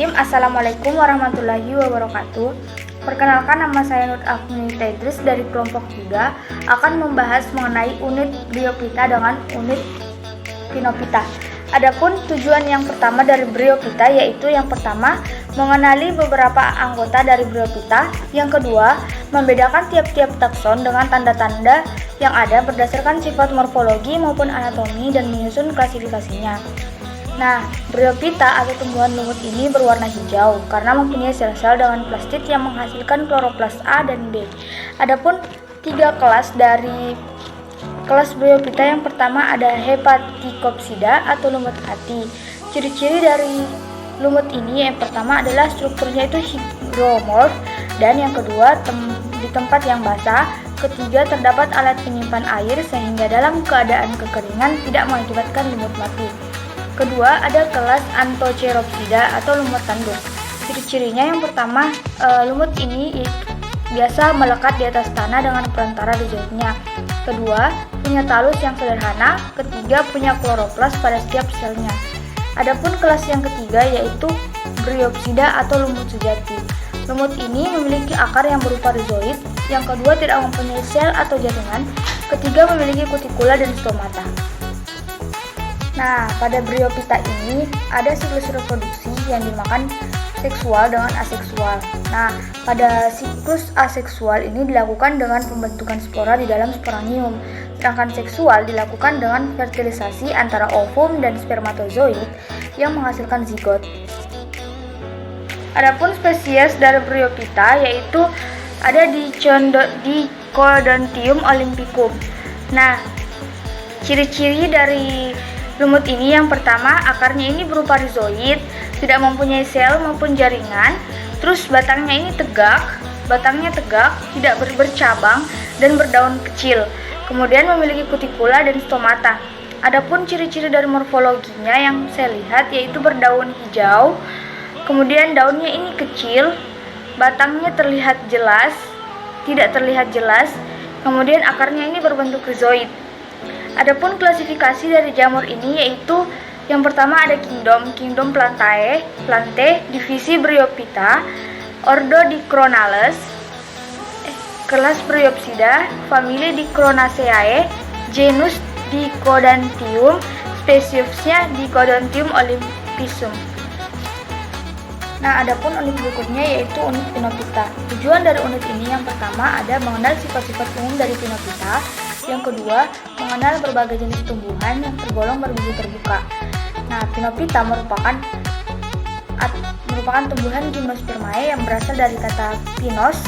Bismillahirrahmanirrahim. Assalamualaikum warahmatullahi wabarakatuh. Perkenalkan, nama saya Nur Afnita Idris dari kelompok 3 akan membahas mengenai unit Bryophyta dengan unit Pinophyta. Adapun tujuan yang pertama dari Bryophyta yaitu yang pertama mengenali beberapa anggota dari Bryophyta, yang kedua membedakan tiap-tiap takson dengan tanda-tanda yang ada berdasarkan sifat morfologi maupun anatomi dan menyusun klasifikasinya. Nah, Bryophyta atau tumbuhan lumut ini berwarna hijau karena mempunyai sel-sel dengan plastid yang menghasilkan kloroplas A dan B. Adapun 3 kelas dari kelas Bryophyta, yang pertama ada Hepaticopsida atau lumut hati. Ciri-ciri dari lumut ini yang pertama adalah strukturnya itu hygromorph, dan yang kedua di tempat yang basah. Ketiga, terdapat alat penyimpan air sehingga dalam keadaan kekeringan tidak mengakibatkan lumut mati. Kedua, ada kelas Anthoceropsida atau lumut tanduk. Ciri-cirinya yang pertama, lumut ini biasa melekat di atas tanah dengan perantara rizoidnya. Kedua, punya talus yang sederhana. Ketiga, punya kloroplas pada setiap selnya. Adapun kelas yang ketiga yaitu Bryopsida atau lumut sejati. Lumut ini memiliki akar yang berupa rizoid. Yang kedua, tidak mempunyai sel atau jaringan. Ketiga, memiliki kutikula dan stomata. Nah, pada Bryophyta ini ada siklus reproduksi yang dimakan seksual dengan aseksual. Nah, pada siklus aseksual ini dilakukan dengan pembentukan spora di dalam sporanium, sedangkan seksual dilakukan dengan fertilisasi antara ovum dan spermatozoid yang menghasilkan zigot. Adapun spesies dari Bryophyta yaitu ada di Dichodontium olympicum. Nah, ciri-ciri dari lumut ini yang pertama, akarnya ini berupa rizoid, tidak mempunyai sel maupun jaringan. Terus batangnya ini tegak, tidak bercabang dan berdaun kecil. Kemudian memiliki kutikula dan stomata. Adapun ciri-ciri dari morfologinya yang saya lihat yaitu berdaun hijau. Kemudian daunnya ini kecil, batangnya tidak terlihat jelas. Kemudian akarnya ini berbentuk rizoid. Adapun klasifikasi dari jamur ini yaitu yang pertama ada Kingdom Plantae, divisi Bryophyta, ordo Dicronales, kelas Bryopsida, famili Dicronaceae, genus Dichodontium, spesiesnya Dichodontium olympicum. Nah, adapun unit berikutnya yaitu unit Pinophyta. Tujuan dari unit ini yang pertama ada mengenal sifat-sifat umum dari Pinophyta. Yang kedua, mengenal berbagai jenis tumbuhan yang tergolong berbiji terbuka. Nah, Pinophyta merupakan tumbuhan gimnospermae yang berasal dari kata pinos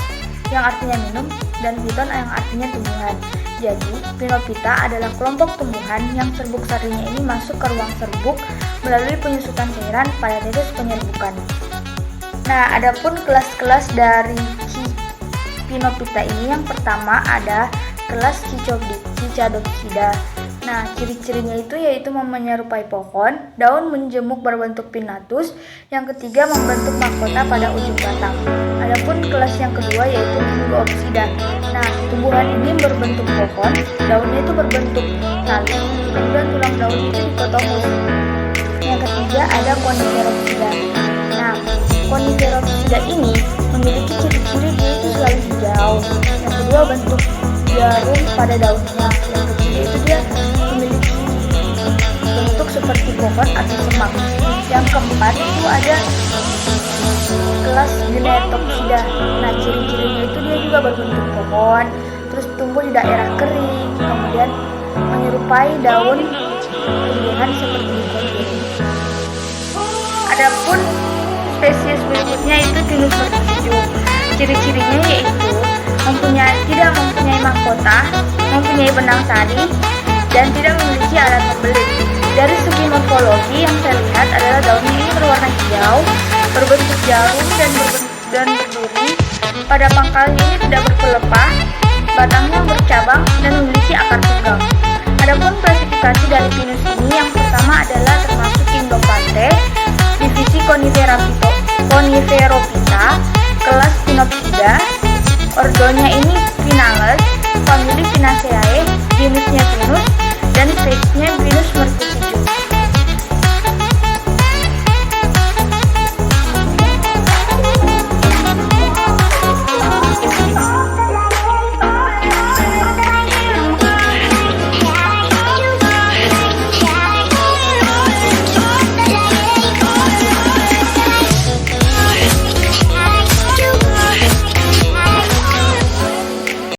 yang artinya minum dan phyton yang artinya tumbuhan. Jadi, Pinophyta adalah kelompok tumbuhan yang serbuk sarinya ini masuk ke ruang serbuk melalui penyusutan cairan pada tetes penyerbukan. Nah, adapun kelas-kelas dari Pinophyta ini yang pertama ada kelas Cichadopsida. Nah, ciri-cirinya itu yaitu menyerupai pohon, daun menjemuk berbentuk pinnatus, yang ketiga membentuk mahkota pada ujung batang. Adapun kelas yang kedua yaitu Mingoopsida. Nah, tumbuhan ini berbentuk pohon, daunnya itu berbentuk tali, kemudian tulang daunnya itu dikotomus. Yang ketiga ada Coniferopsida. Nah, Coniferopsida ini memiliki ciri-ciri dia itu selalu hijau. Yang kedua bentuk jarum pada daunnya. Yang ketiga itu dia memiliki bentuk seperti pohon atau semak. Yang keempat itu ada kelas Genetopsida. Nah, ciri-cirinya itu dia juga berbentuk pohon, terus tumbuh di daerah kering, kemudian menyerupai daun tumbuhan seperti dikotyledon. Adapun spesies berikutnya itu Pinus verticillium. Ciri-cirinya yaitu tidak mempunyai mahkota, mempunyai benang sari, dan tidak memiliki alat membelit. Dari segi morfologi yang saya lihat adalah daunnya ini berwarna hijau, berbentuk jarum dan berduri. Pada pangkalnya ini tidak berpelepah, batangnya bercabang dan memiliki akar tunggal. Adapun klasifikasi dari Pinus ini yang pertama adalah termasuk Kingdom Plantae, divisi Coniferophyta,